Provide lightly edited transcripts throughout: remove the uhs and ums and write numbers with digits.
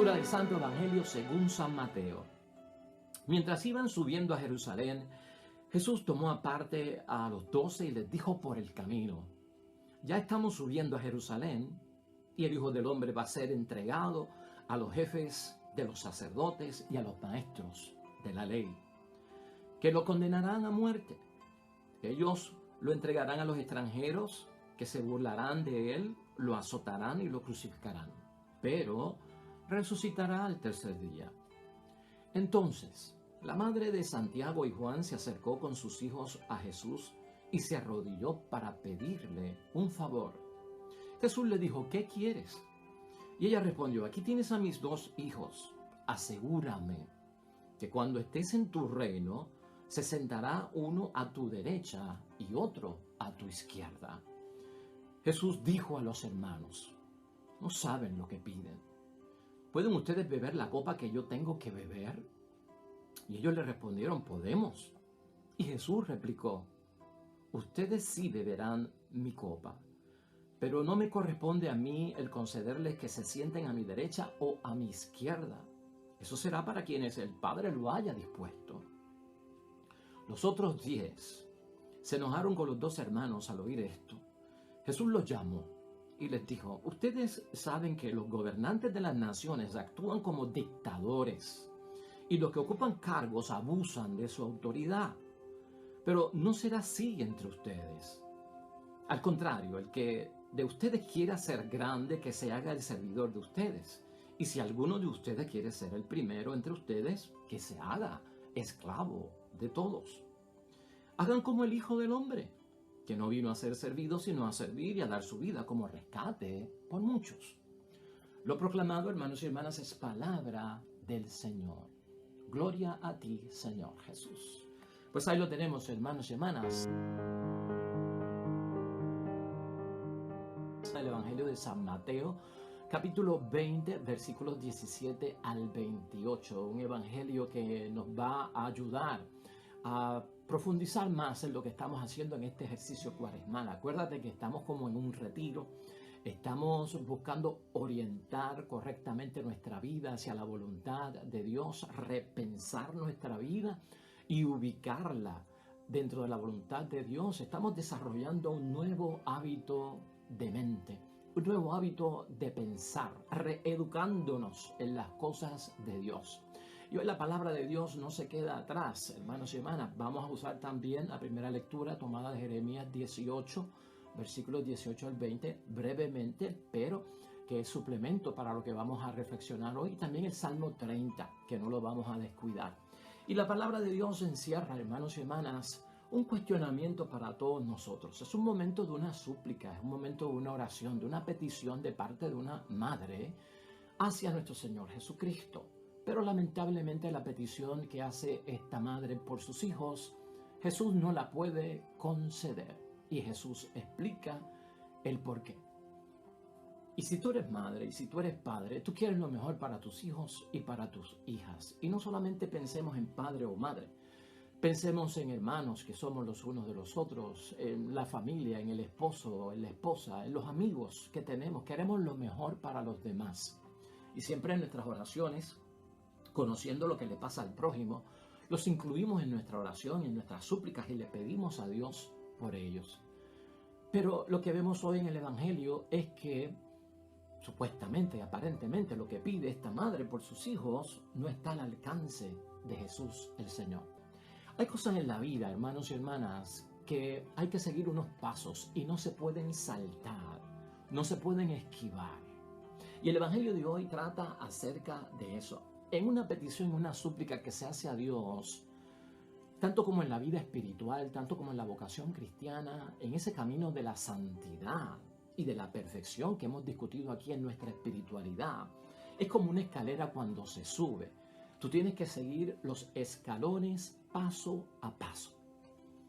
Lectura del Santo Evangelio según San Mateo. Mientras iban subiendo a Jerusalén, Jesús tomó aparte a los 12 y les dijo por el camino: ya estamos subiendo a Jerusalén, y el Hijo del Hombre va a ser entregado a los jefes de los sacerdotes y a los maestros de la ley, que lo condenarán a muerte. Ellos lo entregarán a los extranjeros, que se burlarán de él, lo azotarán y lo crucificarán, pero resucitará al tercer día. Entonces, la madre de Santiago y Juan se acercó con sus hijos a Jesús y se arrodilló para pedirle un favor. Jesús le dijo: ¿qué quieres? Y ella respondió: aquí tienes a mis 2 hijos. Asegúrame que cuando estés en tu reino, se sentará uno a tu derecha y otro a tu izquierda. Jesús dijo a los hermanos: no saben lo que piden. ¿Pueden ustedes beber la copa que yo tengo que beber? Y ellos le respondieron: podemos. Y Jesús replicó: ustedes sí beberán mi copa, pero no me corresponde a mí el concederles que se sienten a mi derecha o a mi izquierda. Eso será para quienes el Padre lo haya dispuesto. Los otros 10 se enojaron con los 2 hermanos al oír esto. Jesús los llamó y les dijo: ustedes saben que los gobernantes de las naciones actúan como dictadores y los que ocupan cargos abusan de su autoridad. Pero no será así entre ustedes. Al contrario, el que de ustedes quiera ser grande, que se haga el servidor de ustedes. Y si alguno de ustedes quiere ser el primero entre ustedes, que se haga esclavo de todos. Hagan como el Hijo del Hombre, que no vino a ser servido, sino a servir y a dar su vida como rescate por muchos. Lo proclamado, hermanos y hermanas, es palabra del Señor. Gloria a ti, Señor Jesús. Pues ahí lo tenemos, hermanos y hermanas. El Evangelio de San Mateo, capítulo 20, versículos 17 al 28. Un evangelio que nos va a ayudar a profundizar más en lo que estamos haciendo en este ejercicio cuaresmal. Acuérdate que estamos como en un retiro. Estamos buscando orientar correctamente nuestra vida hacia la voluntad de Dios, repensar nuestra vida y ubicarla dentro de la voluntad de Dios. Estamos desarrollando un nuevo hábito de mente, un nuevo hábito de pensar, reeducándonos en las cosas de Dios. Y hoy la palabra de Dios no se queda atrás, hermanos y hermanas. Vamos a usar también la primera lectura tomada de Jeremías 18, versículos 18 al 20, brevemente, pero que es suplemento para lo que vamos a reflexionar hoy. También el Salmo 30, que no lo vamos a descuidar. Y la palabra de Dios encierra, hermanos y hermanas, un cuestionamiento para todos nosotros. Es un momento de una súplica, es un momento de una oración, de una petición de parte de una madre hacia nuestro Señor Jesucristo. Pero lamentablemente la petición que hace esta madre por sus hijos, Jesús no la puede conceder. Y Jesús explica el porqué. Y si tú eres madre y si tú eres padre, tú quieres lo mejor para tus hijos y para tus hijas. Y no solamente pensemos en padre o madre. Pensemos en hermanos que somos los unos de los otros, en la familia, en el esposo, en la esposa, en los amigos que tenemos. Queremos lo mejor para los demás. Y siempre en nuestras oraciones, conociendo lo que le pasa al prójimo, los incluimos en nuestra oración y en nuestras súplicas y le pedimos a Dios por ellos. Pero lo que vemos hoy en el Evangelio es que supuestamente, aparentemente, lo que pide esta madre por sus hijos no está al alcance de Jesús el Señor. Hay cosas en la vida, hermanos y hermanas, que hay que seguir unos pasos y no se pueden saltar, no se pueden esquivar. Y el Evangelio de hoy trata acerca de eso. En una petición, una súplica que se hace a Dios, tanto como en la vida espiritual, tanto como en la vocación cristiana, en ese camino de la santidad y de la perfección que hemos discutido aquí en nuestra espiritualidad, es como una escalera cuando se sube. Tú tienes que seguir los escalones paso a paso.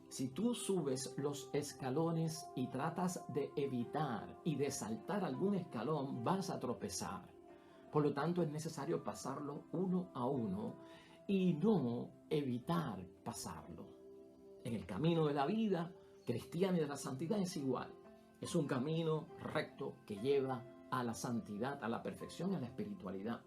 Si tú subes los escalones y tratas de evitar y de saltar algún escalón, vas a tropezar. Por lo tanto, es necesario pasarlo uno a uno y no evitar pasarlo. En el camino de la vida cristiana y de la santidad es igual. Es un camino recto que lleva a la santidad, a la perfección, a la espiritualidad.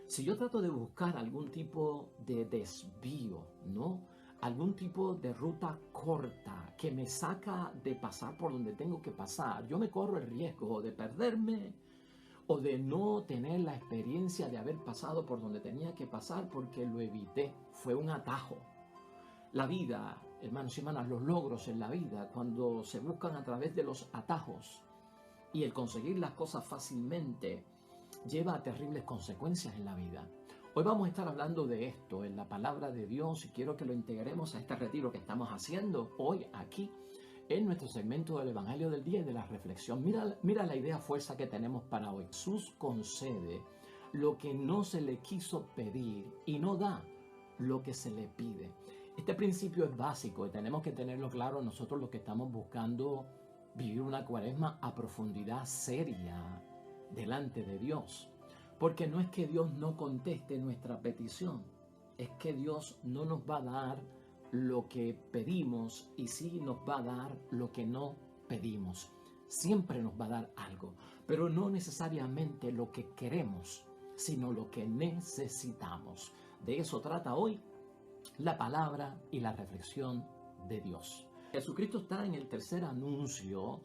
Si yo trato de buscar algún tipo de desvío, ¿no? Algún tipo de ruta corta que me saca de pasar por donde tengo que pasar, yo me corro el riesgo de perderme o de no tener la experiencia de haber pasado por donde tenía que pasar porque lo evité. Fue un atajo. La vida, hermanos y hermanas, los logros en la vida, cuando se buscan a través de los atajos y el conseguir las cosas fácilmente, lleva a terribles consecuencias en la vida. Hoy vamos a estar hablando de esto en la palabra de Dios y quiero que lo integremos a este retiro que estamos haciendo hoy aquí en nuestro segmento del Evangelio del Día y de la reflexión. Mira la idea fuerza que tenemos para hoy. Jesús concede lo que no se le quiso pedir y no da lo que se le pide. Este principio es básico y tenemos que tenerlo claro nosotros los que estamos buscando vivir una cuaresma a profundidad seria delante de Dios. Porque no es que Dios no conteste nuestra petición, es que Dios no nos va a dar lo que pedimos y sí nos va a dar lo que no pedimos. Siempre nos va a dar algo, pero no necesariamente lo que queremos, sino lo que necesitamos. De eso trata hoy la palabra y la reflexión de Dios. Jesucristo está en el tercer anuncio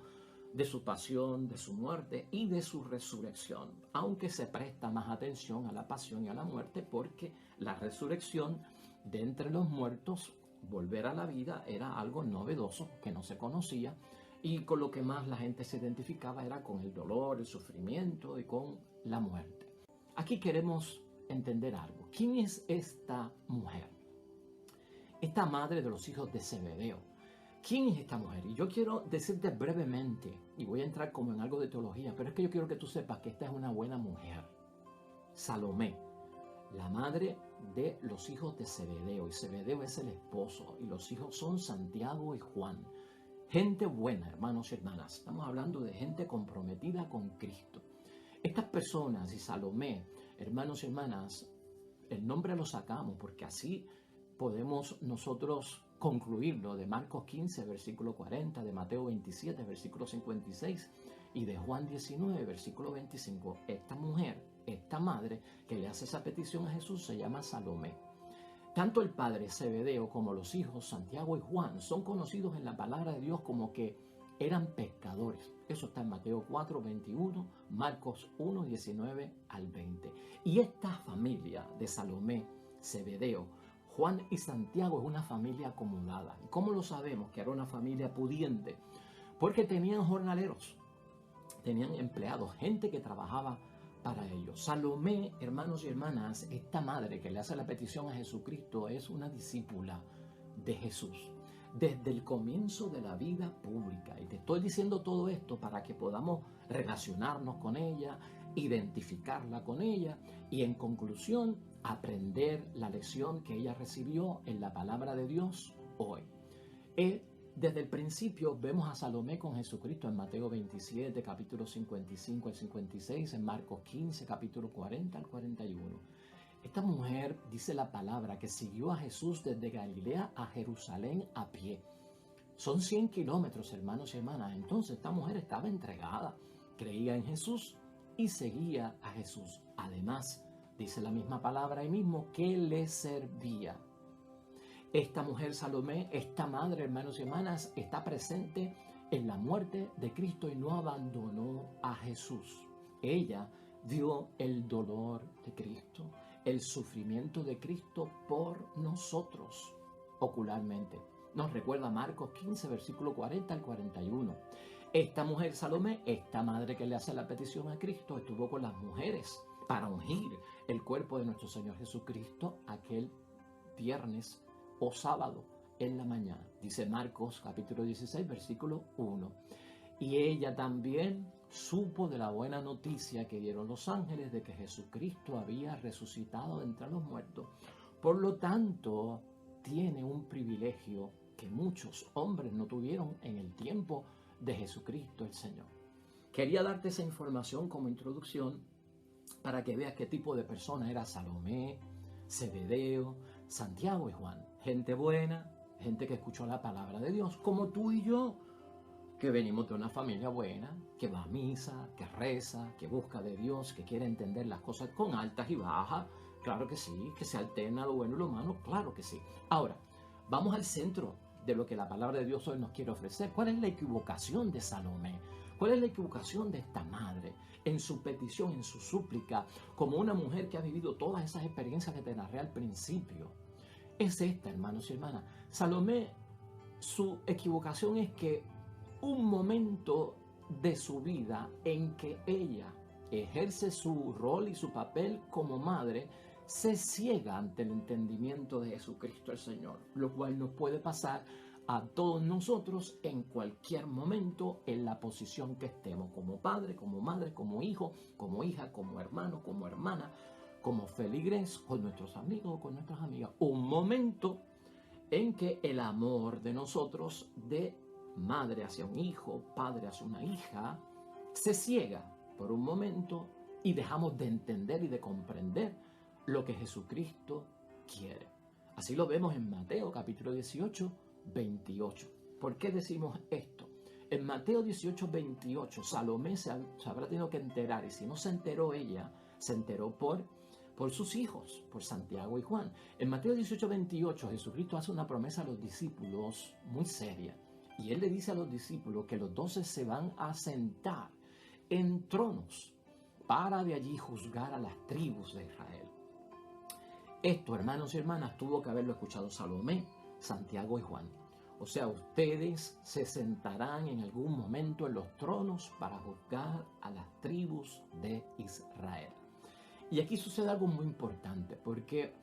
de su pasión, de su muerte y de su resurrección, aunque se presta más atención a la pasión y a la muerte porque la resurrección de entre los muertos, volver a la vida, era algo novedoso que no se conocía y con lo que más la gente se identificaba era con el dolor, el sufrimiento y con la muerte. Aquí queremos entender algo. ¿Quién es esta mujer? Esta madre de los hijos de Zebedeo. ¿Quién es esta mujer? Y yo quiero decirte brevemente, y voy a entrar como en algo de teología, pero es que yo quiero que tú sepas que esta es una buena mujer. Salomé, la madre de los hijos de Zebedeo, y Zebedeo es el esposo, y los hijos son Santiago y Juan. Gente buena, hermanos y hermanas. Estamos hablando de gente comprometida con Cristo. Estas personas y Salomé, hermanos y hermanas, el nombre lo sacamos porque así podemos nosotros concluirlo de Marcos 15, versículo 40, de Mateo 27, versículo 56 y de Juan 19, versículo 25. Esta mujer, esta madre que le hace esa petición a Jesús se llama Salomé. Tanto el padre Zebedeo como los hijos Santiago y Juan son conocidos en la palabra de Dios como que eran pescadores. Eso está en Mateo 4, 21, Marcos 1, 19 al 20. Y esta familia de Salomé, Zebedeo, Juan y Santiago es una familia acomodada. ¿Y cómo lo sabemos que era una familia pudiente? Porque tenían jornaleros, tenían empleados, gente que trabajaba para ellos. Salomé, hermanos y hermanas, esta madre que le hace la petición a Jesucristo es una discípula de Jesús desde el comienzo de la vida pública. Y te estoy diciendo todo esto para que podamos relacionarnos con ella, identificarla con ella y en conclusión aprender la lección que ella recibió en la palabra de Dios hoy. Desde el principio vemos a Salomé con Jesucristo en Mateo 27, capítulo 55 al 56, en Marcos 15, capítulo 40 al 41. Esta mujer, dice la palabra, que siguió a Jesús desde Galilea a Jerusalén a pie. Son 100 kilómetros, hermanos y hermanas. Entonces esta mujer estaba entregada, creía en Jesús y seguía a Jesús. Además, dice la misma palabra ahí mismo, que le servía. Esta mujer Salomé, esta madre, hermanos y hermanas, está presente en la muerte de Cristo y no abandonó a Jesús. Ella vio el dolor de Cristo, el sufrimiento de Cristo por nosotros, ocularmente. Nos recuerda Marcos 15, versículo 40 al 41. Esta mujer Salomé, esta madre que le hace la petición a Cristo, estuvo con las mujeres para ungir el cuerpo de nuestro Señor Jesucristo aquel viernes o sábado en la mañana. Dice Marcos capítulo 16, versículo 1. Y ella también supo de la buena noticia que dieron los ángeles de que Jesucristo había resucitado entre los muertos. Por lo tanto, tiene un privilegio que muchos hombres no tuvieron en el tiempo de Jesucristo el Señor. Quería darte esa información como introducción para que veas qué tipo de persona era Salomé, Zebedeo, Santiago y Juan. Gente buena, gente que escuchó la palabra de Dios, como tú y yo. que venimos de una familia buena, que va a misa, que reza, que busca de Dios, que quiere entender las cosas con altas y bajas. Claro que sí, que se alterna lo bueno y lo malo, claro que sí. Ahora, vamos al centro de lo que la palabra de Dios hoy nos quiere ofrecer. ¿Cuál es la equivocación de Salomé? ¿Cuál es la equivocación de esta madre en su petición, en su súplica, como una mujer que ha vivido todas esas experiencias que te narré al principio? Es esta, hermanos y hermanas. Salomé, su equivocación es que un momento de su vida en que ella ejerce su rol y su papel como madre, se ciega ante el entendimiento de Jesucristo el Señor, lo cual nos puede pasar a todos nosotros en cualquier momento, en la posición que estemos, como padre, como madre, como hijo, como hija, como hermano, como hermana, como feligres, con nuestros amigos, con nuestras amigas. Un momento en que el amor de nosotros, de madre hacia un hijo, padre hacia una hija, se ciega por un momento y dejamos de entender y de comprender lo que Jesucristo quiere. Así lo vemos en Mateo capítulo 18, 28. ¿Por qué decimos esto? En Mateo 18, 28, Salomé se habrá tenido que enterar, y si no se enteró ella, se enteró por sus hijos, por Santiago y Juan. En Mateo 18, 28, Jesucristo hace una promesa a los discípulos muy seria. Y Él le dice a los discípulos que los 12 se van a sentar en tronos para de allí juzgar a las tribus de Israel. Esto, hermanos y hermanas, tuvo que haberlo escuchado Salomé, Santiago y Juan. O sea, ustedes se sentarán en algún momento en los tronos para juzgar a las tribus de Israel. Y aquí sucede algo muy importante, porque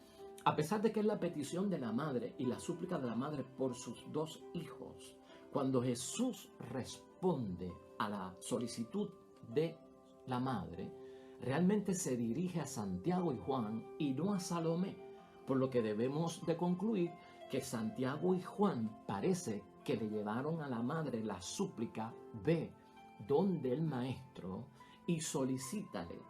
a pesar de que es la petición de la madre y la súplica de la madre por sus dos hijos, cuando Jesús responde a la solicitud de la madre, realmente se dirige a Santiago y Juan y no a Salomé, por lo que debemos de concluir que Santiago y Juan parece que le llevaron a la madre la súplica: ve donde el maestro y solicítale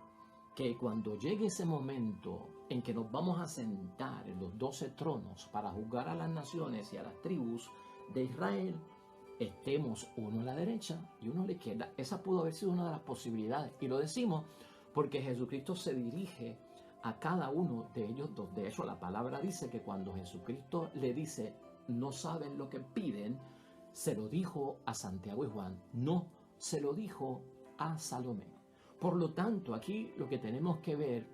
que cuando llegue ese momento en que nos vamos a sentar en los 12 tronos para juzgar a las naciones y a las tribus de Israel, estemos uno a la derecha y uno a la izquierda. Esa pudo haber sido una de las posibilidades, y lo decimos porque Jesucristo se dirige a cada uno de ellos dos. De hecho, la palabra dice que cuando Jesucristo le dice no saben lo que piden, se lo dijo a Santiago y Juan, no se lo dijo a Salomé. Por lo tanto, aquí lo que tenemos que ver,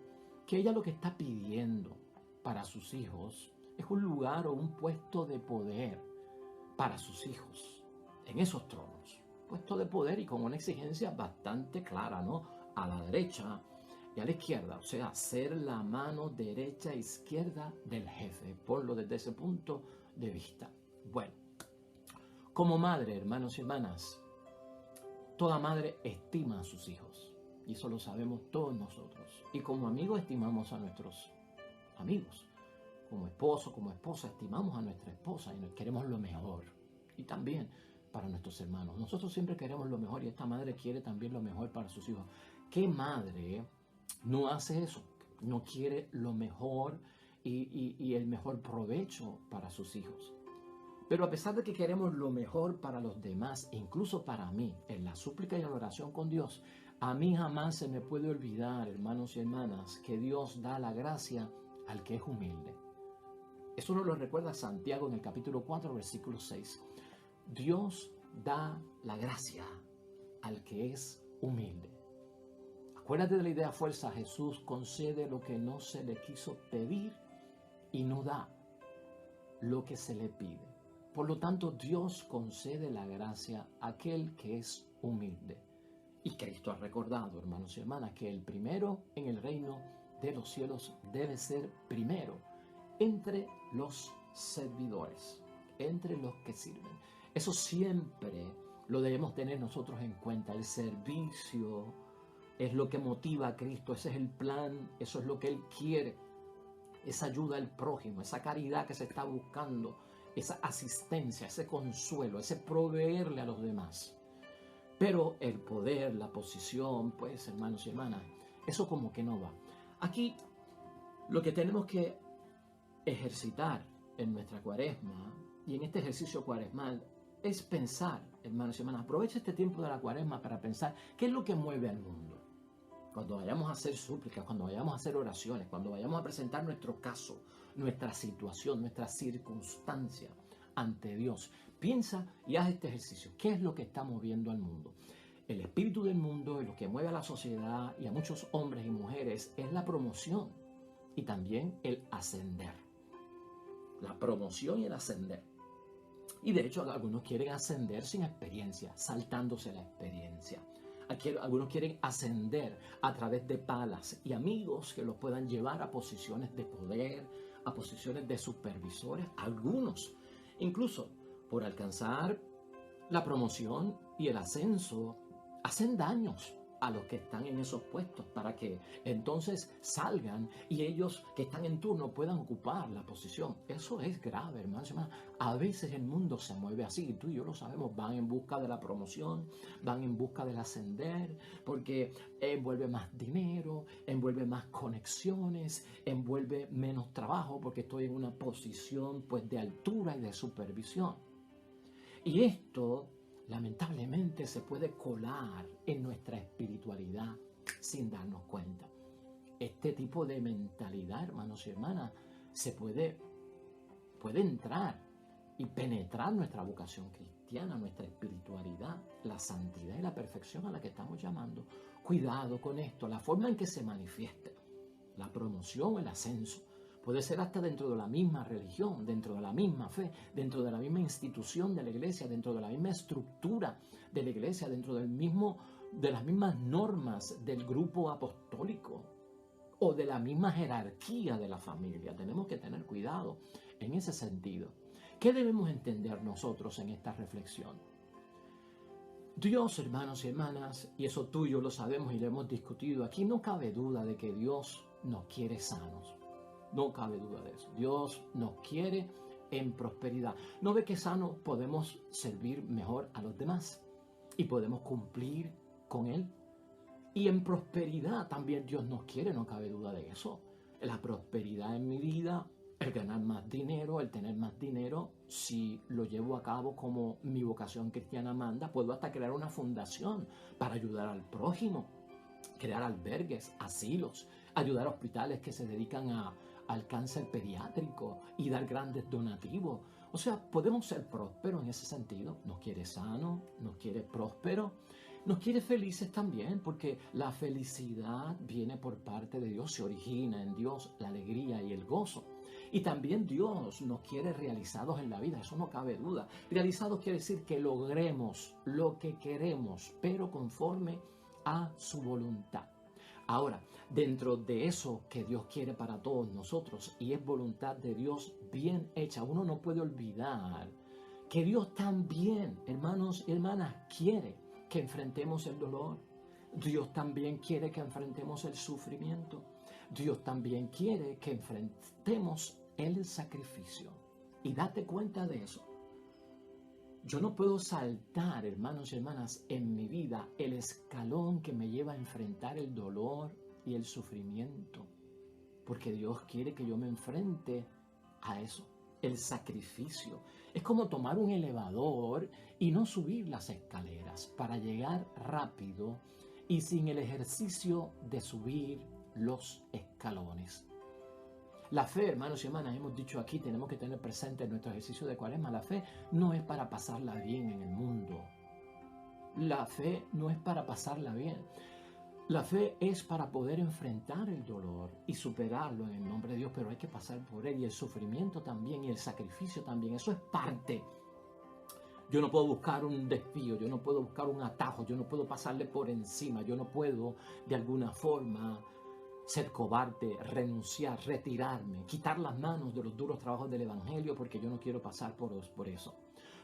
que ella lo que está pidiendo para sus hijos es un lugar o un puesto de poder para sus hijos en esos tronos. Puesto de poder y con una exigencia bastante clara, ¿no? A la derecha y a la izquierda. O sea, ser la mano derecha e izquierda del jefe. Ponlo desde ese punto de vista. Bueno, como madre, hermanos y hermanas, toda madre estima a sus hijos. Y eso lo sabemos todos nosotros. Y como amigos estimamos a nuestros amigos. Como esposo, como esposa, estimamos a nuestra esposa y nos queremos lo mejor. Y también para nuestros hermanos. Nosotros siempre queremos lo mejor y esta madre quiere también lo mejor para sus hijos. ¿Qué madre no hace eso? No quiere lo mejor y el mejor provecho para sus hijos. Pero a pesar de que queremos lo mejor para los demás, incluso para mí, en la súplica y en la oración con Dios, a mí jamás se me puede olvidar, hermanos y hermanas, que Dios da la gracia al que es humilde. Eso nos lo recuerda Santiago en el capítulo 4, versículo 6. Dios da la gracia al que es humilde. Acuérdate de la idea fuerza. Jesús concede lo que no se le quiso pedir y no da lo que se le pide. Por lo tanto, Dios concede la gracia a aquel que es humilde. Y Cristo ha recordado, hermanos y hermanas, que el primero en el reino de los cielos debe ser primero entre los servidores, entre los que sirven. Eso siempre lo debemos tener nosotros en cuenta. El servicio es lo que motiva a Cristo, ese es el plan, eso es lo que Él quiere. Esa ayuda al prójimo, esa caridad que se está buscando, esa asistencia, ese consuelo, ese proveerle a los demás. Pero el poder, la posición, pues, hermanos y hermanas, eso como que no va. Aquí lo que tenemos que ejercitar en nuestra cuaresma y en este ejercicio cuaresmal es pensar, hermanos y hermanas, aprovecha este tiempo de la Cuaresma para pensar qué es lo que mueve al mundo. Cuando vayamos a hacer súplicas, cuando vayamos a hacer oraciones, cuando vayamos a presentar nuestro caso, nuestra situación, nuestra circunstancia ante Dios, piensa y haz este ejercicio. ¿Qué es lo que está moviendo al mundo? El espíritu del mundo y lo que mueve a la sociedad y a muchos hombres y mujeres es la promoción y también el ascender. La promoción y el ascender. Y de hecho algunos quieren ascender sin experiencia, saltándose la experiencia. Algunos quieren ascender a través de palas y amigos que los puedan llevar a posiciones de poder, a posiciones de supervisores. Algunos, incluso por alcanzar la promoción y el ascenso, hacen daños a los que están en esos puestos para que entonces salgan y ellos que están en turno puedan ocupar la posición. Eso es grave, hermanos y hermanas. A veces el mundo se mueve así, y tú y yo lo sabemos, van en busca de la promoción, van en busca del ascender, porque envuelve más dinero, envuelve más conexiones, envuelve menos trabajo, porque estoy en una posición pues de altura y de supervisión. Y esto lamentablemente se puede colar en nuestra espiritualidad sin darnos cuenta. Este tipo de mentalidad, hermanos y hermanas, puede entrar y penetrar nuestra vocación cristiana, nuestra espiritualidad, la santidad y la perfección a la que estamos llamando. Cuidado con esto, la forma en que se manifieste la promoción, el ascenso. Puede ser hasta dentro de la misma religión, dentro de la misma fe, dentro de la misma institución de la iglesia, dentro de la misma estructura de la iglesia, dentro de las mismas normas del grupo apostólico o de la misma jerarquía de la familia. Tenemos que tener cuidado en ese sentido. ¿Qué debemos entender nosotros en esta reflexión? Dios, hermanos y hermanas, y eso tú y yo lo sabemos y lo hemos discutido, aquí no cabe duda de que Dios nos quiere sanos. No cabe duda de eso. Dios nos quiere en prosperidad. ¿No ve que sanos podemos servir mejor a los demás y podemos cumplir con Él? Y en prosperidad también Dios nos quiere, no cabe duda de eso. La prosperidad en mi vida, el ganar más dinero, el tener más dinero, si lo llevo a cabo como mi vocación cristiana manda, puedo hasta crear una fundación para ayudar al prójimo, crear albergues, asilos, ayudar a hospitales que se dedican al cáncer pediátrico y dar grandes donativos. O sea, podemos ser prósperos en ese sentido. Nos quiere sano, nos quiere próspero, nos quiere felices también, porque la felicidad viene por parte de Dios, se origina en Dios la alegría y el gozo. Y también Dios nos quiere realizados en la vida, eso no cabe duda. Realizados quiere decir que logremos lo que queremos, pero conforme a su voluntad. Ahora, dentro de eso que Dios quiere para todos nosotros y es voluntad de Dios bien hecha, uno no puede olvidar que Dios también, hermanos y hermanas, quiere que enfrentemos el dolor. Dios también quiere que enfrentemos el sufrimiento. Dios también quiere que enfrentemos el sacrificio. Y date cuenta de eso. Yo no puedo saltar, hermanos y hermanas, en mi vida el escalón que me lleva a enfrentar el dolor y el sufrimiento, porque Dios quiere que yo me enfrente a eso, el sacrificio. Es como tomar un elevador y no subir las escaleras para llegar rápido y sin el ejercicio de subir los escalones. La fe, hermanos y hermanas, hemos dicho aquí, tenemos que tener presente en nuestro ejercicio de Cuaresma, la fe no es para pasarla bien en el mundo. La fe no es para pasarla bien. La fe es para poder enfrentar el dolor y superarlo en el nombre de Dios, pero hay que pasar por él, y el sufrimiento también, y el sacrificio también, eso es parte. Yo no puedo buscar un desvío, yo no puedo buscar un atajo, yo no puedo pasarle por encima, yo no puedo de alguna forma ser cobarde, renunciar, retirarme, quitar las manos de los duros trabajos del Evangelio porque yo no quiero pasar por eso.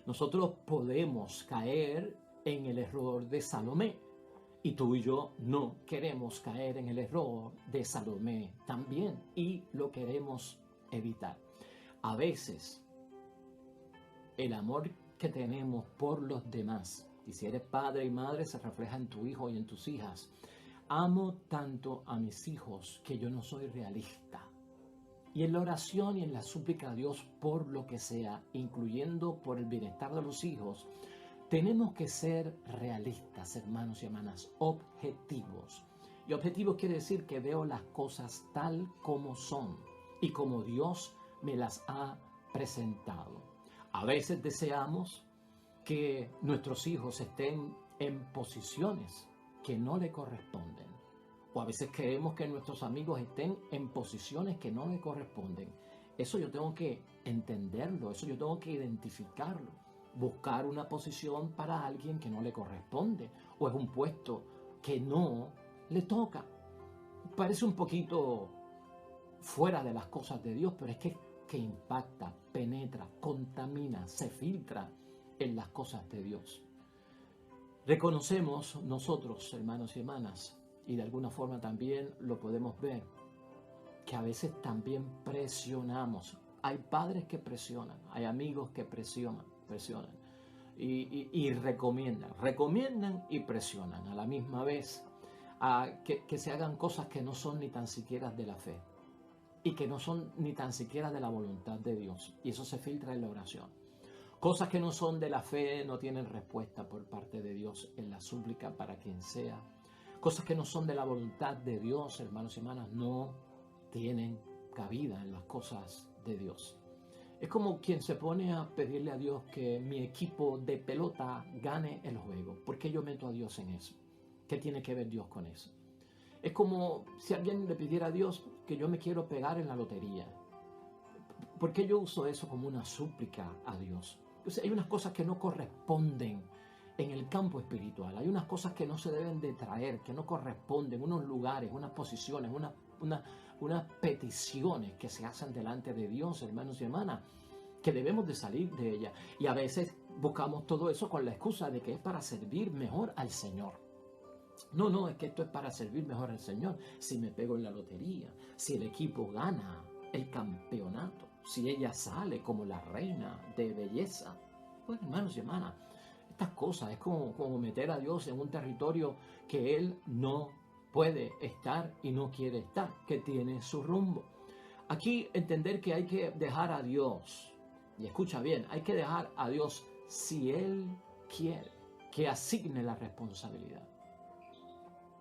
Nosotros podemos caer en el error de Salomé y tú y yo no queremos caer en el error de Salomé también y lo queremos evitar. A veces el amor que tenemos por los demás, y si eres padre y madre se refleja en tu hijo y en tus hijas. Amo tanto a mis hijos que yo no soy realista. Y en la oración y en la súplica a Dios por lo que sea, incluyendo por el bienestar de los hijos, tenemos que ser realistas, hermanos y hermanas, objetivos. Y objetivos quiere decir que veo las cosas tal como son y como Dios me las ha presentado. A veces deseamos que nuestros hijos estén en posiciones que no le corresponden. O a veces queremos que nuestros amigos estén en posiciones que no le corresponden. Eso yo tengo que entenderlo, eso yo tengo que identificarlo. Buscar una posición para alguien que no le corresponde o es un puesto que no le toca. Parece un poquito fuera de las cosas de Dios, pero es que impacta, penetra, contamina, se filtra en las cosas de Dios. Reconocemos nosotros, hermanos y hermanas, y de alguna forma también lo podemos ver, que a veces también presionamos. Hay padres que presionan, hay amigos que presionan y recomiendan y presionan a la misma vez que se hagan cosas que no son ni tan siquiera de la fe y que no son ni tan siquiera de la voluntad de Dios, y eso se filtra en la oración. Cosas que no son de la fe no tienen respuesta por parte de Dios en la súplica para quien sea. Cosas que no son de la voluntad de Dios, hermanos y hermanas, no tienen cabida en las cosas de Dios. Es como quien se pone a pedirle a Dios que mi equipo de pelota gane el juego. ¿Por qué yo meto a Dios en eso? ¿Qué tiene que ver Dios con eso? Es como si alguien le pidiera a Dios que yo me quiero pegar en la lotería. ¿Por qué yo uso eso como una súplica a Dios? Entonces, hay unas cosas que no corresponden en el campo espiritual. Hay unas cosas que no se deben de traer, que no corresponden, unos lugares, unas posiciones, unas peticiones que se hacen delante de Dios, hermanos y hermanas, que debemos de salir de ellas. Y a veces buscamos todo eso con la excusa de que es para servir mejor al Señor. No, es que esto es para servir mejor al Señor. Si me pego en la lotería, si el equipo gana el campeonato, si ella sale como la reina de belleza. Pues hermanos y hermanas, estas cosas es como meter a Dios en un territorio que Él no puede estar y no quiere estar, que tiene su rumbo. Aquí entender que hay que dejar a Dios, y escucha bien, hay que dejar a Dios si Él quiere que asigne la responsabilidad.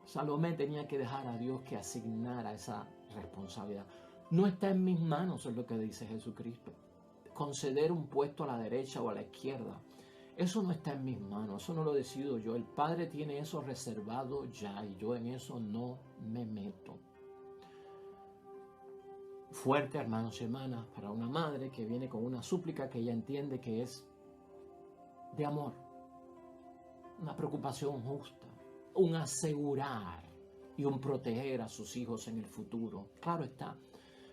Salomé tenía que dejar a Dios que asignara esa responsabilidad. No está en mis manos, es lo que dice Jesucristo. Conceder un puesto a la derecha o a la izquierda, eso no está en mis manos, eso no lo decido yo. El Padre tiene eso reservado ya y yo en eso no me meto. Fuerte, hermanos y hermanas, para una madre que viene con una súplica que ella entiende que es de amor, una preocupación justa, un asegurar y un proteger a sus hijos en el futuro. Claro está.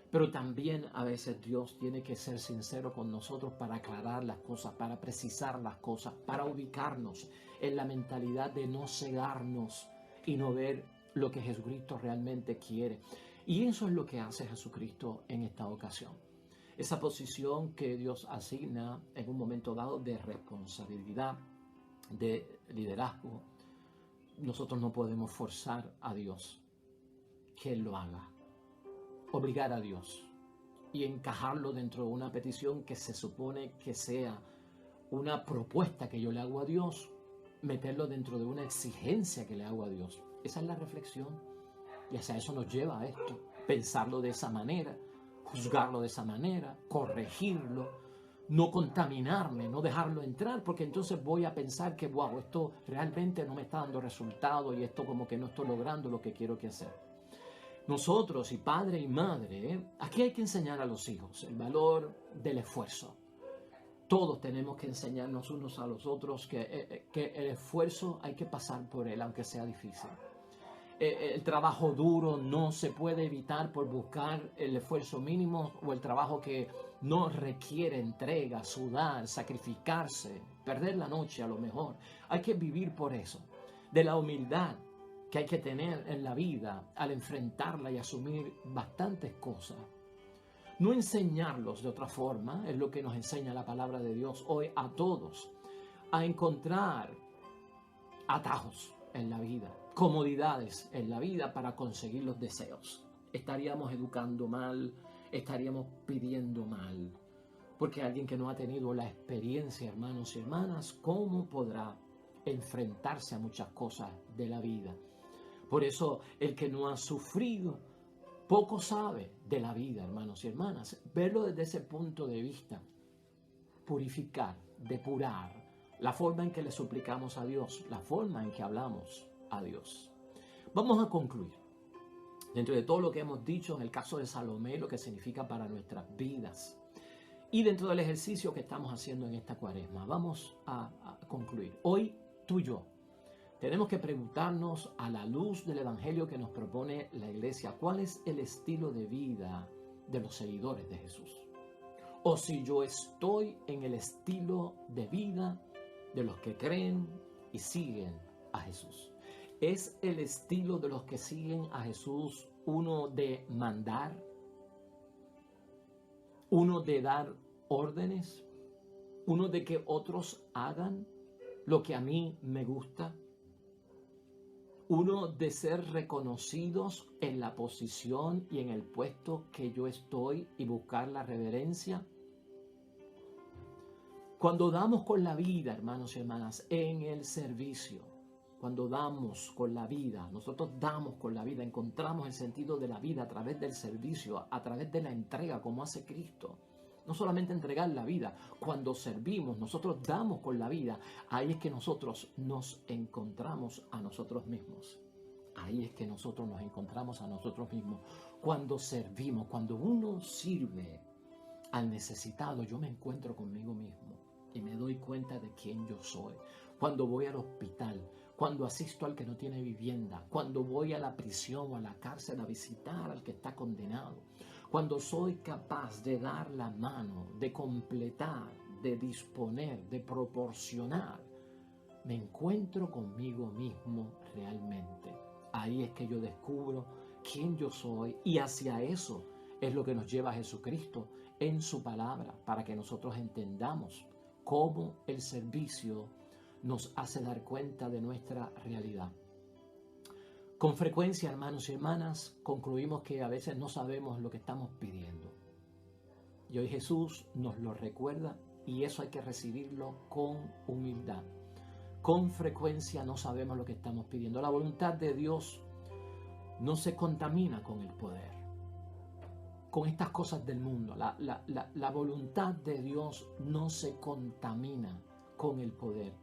Pero también a veces Dios tiene que ser sincero con nosotros para aclarar las cosas, para precisar las cosas, para ubicarnos en la mentalidad de no cegarnos y no ver lo que Jesucristo realmente quiere. Y eso es lo que hace Jesucristo en esta ocasión. Esa posición que Dios asigna en un momento dado de responsabilidad, de liderazgo, nosotros no podemos forzar a Dios que Él lo haga. Obligar a Dios y encajarlo dentro de una petición que se supone que sea una propuesta que yo le hago a Dios, meterlo dentro de una exigencia que le hago a Dios. Esa es la reflexión y hacia eso nos lleva a esto, pensarlo de esa manera, juzgarlo de esa manera, corregirlo, no contaminarme, no dejarlo entrar, porque entonces voy a pensar que wow, esto realmente no me está dando resultado y esto como que no estoy logrando lo que quiero que hacer. Nosotros, y padre y madre, aquí hay que enseñar a los hijos el valor del esfuerzo. Todos tenemos que enseñarnos unos a los otros que el esfuerzo hay que pasar por él, aunque sea difícil. El trabajo duro no se puede evitar por buscar el esfuerzo mínimo o el trabajo que no requiere entrega, sudar, sacrificarse, perder la noche a lo mejor. Hay que vivir por eso. De la humildad que hay que tener en la vida al enfrentarla y asumir bastantes cosas. No enseñarlos de otra forma, es lo que nos enseña la palabra de Dios hoy a todos, a encontrar atajos en la vida, comodidades en la vida para conseguir los deseos. Estaríamos educando mal, estaríamos pidiendo mal. Porque alguien que no ha tenido la experiencia, hermanos y hermanas, ¿cómo podrá enfrentarse a muchas cosas de la vida? Por eso el que no ha sufrido poco sabe de la vida, hermanos y hermanas. Verlo desde ese punto de vista, purificar, depurar, la forma en que le suplicamos a Dios, la forma en que hablamos a Dios. Vamos a concluir. Dentro de todo lo que hemos dicho en el caso de Salomé, lo que significa para nuestras vidas, y dentro del ejercicio que estamos haciendo en esta cuaresma, vamos a concluir. Hoy, tú y yo, tenemos que preguntarnos a la luz del evangelio que nos propone la iglesia, ¿cuál es el estilo de vida de los seguidores de Jesús? O si yo estoy en el estilo de vida de los que creen y siguen a Jesús. ¿Es el estilo de los que siguen a Jesús uno de mandar? ¿Uno de dar órdenes? ¿Uno de que otros hagan lo que a mí me gusta? ¿Uno de ser reconocidos en la posición y en el puesto que yo estoy y buscar la reverencia? Cuando damos con la vida, hermanos y hermanas, en el servicio, cuando damos con la vida, nosotros damos con la vida, encontramos el sentido de la vida a través del servicio, a través de la entrega, como hace Cristo. No solamente entregar la vida, cuando servimos, nosotros damos con la vida, ahí es que nosotros nos encontramos a nosotros mismos. Ahí es que nosotros nos encontramos a nosotros mismos. Cuando servimos, cuando uno sirve al necesitado, yo me encuentro conmigo mismo y me doy cuenta de quién yo soy. Cuando voy al hospital, cuando asisto al que no tiene vivienda, cuando voy a la prisión o a la cárcel a visitar al que está condenado, cuando soy capaz de dar la mano, de completar, de disponer, de proporcionar, me encuentro conmigo mismo realmente. Ahí es que yo descubro quién yo soy y hacia eso es lo que nos lleva a Jesucristo en su palabra, para que nosotros entendamos cómo el servicio nos hace dar cuenta de nuestra realidad. Con frecuencia, hermanos y hermanas, concluimos que a veces no sabemos lo que estamos pidiendo. Y hoy Jesús nos lo recuerda y eso hay que recibirlo con humildad. Con frecuencia no sabemos lo que estamos pidiendo. La voluntad de Dios no se contamina con el poder, con estas cosas del mundo. La voluntad de Dios no se contamina con el poder.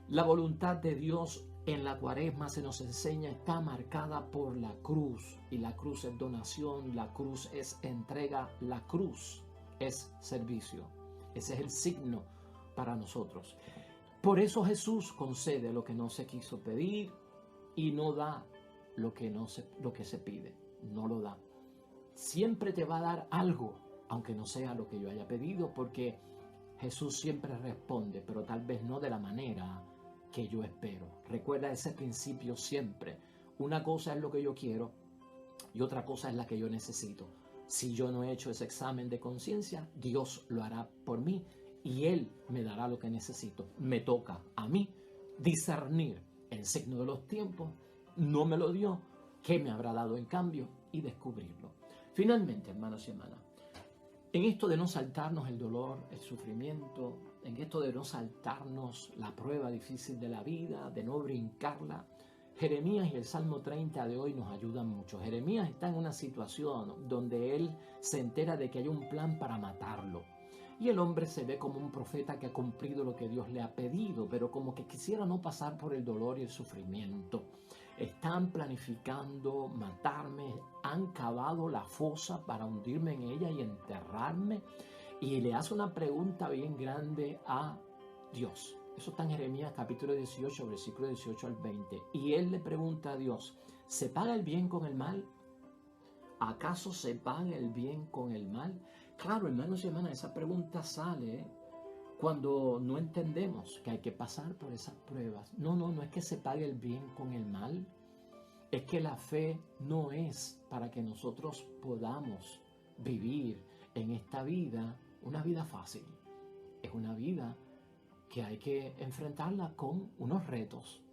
La voluntad de Dios en la cuaresma se nos enseña, está marcada por la cruz, y la cruz es donación, la cruz es entrega, la cruz es servicio. Ese es el signo para nosotros. Por eso Jesús concede lo que no se quiso pedir y no da lo que se pide, no lo da. Siempre te va a dar algo, aunque no sea lo que yo haya pedido, porque Jesús siempre responde, pero tal vez no de la manera que yo espero. Recuerda ese principio siempre. Una cosa es lo que yo quiero y otra cosa es la que yo necesito. Si yo no he hecho ese examen de conciencia, Dios lo hará por mí y Él me dará lo que necesito. Me toca a mí discernir el signo de los tiempos. No me lo dio, ¿qué me habrá dado en cambio? Y descubrirlo. Finalmente, hermanos y hermanas, en esto de no saltarnos el dolor, el sufrimiento, en esto de no saltarnos la prueba difícil de la vida, de no brincarla, Jeremías y el Salmo 30 de hoy nos ayudan mucho. Jeremías está en una situación donde él se entera de que hay un plan para matarlo. Y el hombre se ve como un profeta que ha cumplido lo que Dios le ha pedido, pero como que quisiera no pasar por el dolor y el sufrimiento. Están planificando matarme, han cavado la fosa para hundirme en ella y enterrarme. Y le hace una pregunta bien grande a Dios. Eso está en Jeremías capítulo 18, versículo 18 al 20. Y él le pregunta a Dios, ¿se paga el bien con el mal? ¿Acaso se paga el bien con el mal? Claro, hermanos y hermanas, esa pregunta sale cuando no entendemos que hay que pasar por esas pruebas. No es que se pague el bien con el mal. Es que la fe no es para que nosotros podamos vivir en esta vida una vida fácil. Es una vida que hay que enfrentarla con unos retos.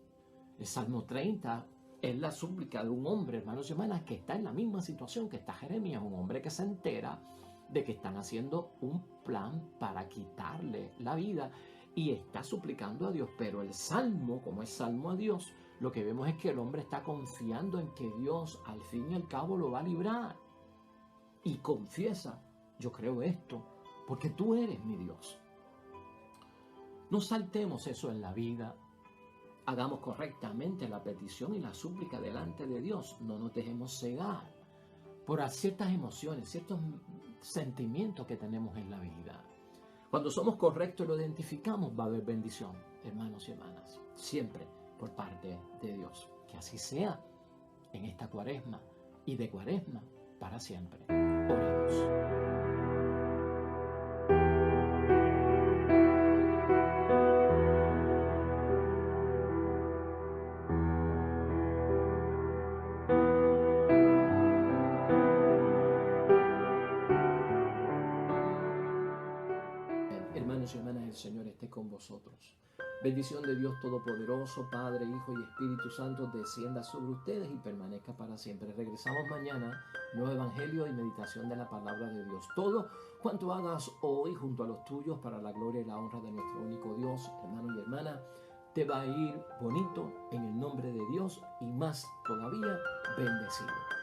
El Salmo 30 Es la súplica de un hombre, hermanos y hermanas, que está en la misma situación que está Jeremías, un hombre que se entera de que están haciendo un plan para quitarle la vida y está suplicando a Dios. Pero el salmo, como es salmo a Dios, lo que vemos es que el hombre está confiando en que Dios al fin y al cabo lo va a librar. Y confiesa, yo creo esto, porque tú eres mi Dios. No saltemos eso en la vida. Hagamos correctamente la petición y la súplica delante de Dios. No nos dejemos cegar por ciertas emociones, ciertos sentimientos que tenemos en la vida. Cuando somos correctos y lo identificamos, va a haber bendición, hermanos y hermanas, siempre por parte de Dios. Que así sea en esta cuaresma y de cuaresma para siempre. Oremos. Hermanos y hermanas, el Señor esté con vosotros. Bendición de Dios Todopoderoso, Padre, Hijo y Espíritu Santo, descienda sobre ustedes y permanezca para siempre. Regresamos mañana, nuevo Evangelio y meditación de la palabra de Dios. Todo cuanto hagas hoy junto a los tuyos para la gloria y la honra de nuestro único Dios, hermano y hermana, te va a ir bonito en el nombre de Dios y más todavía bendecido.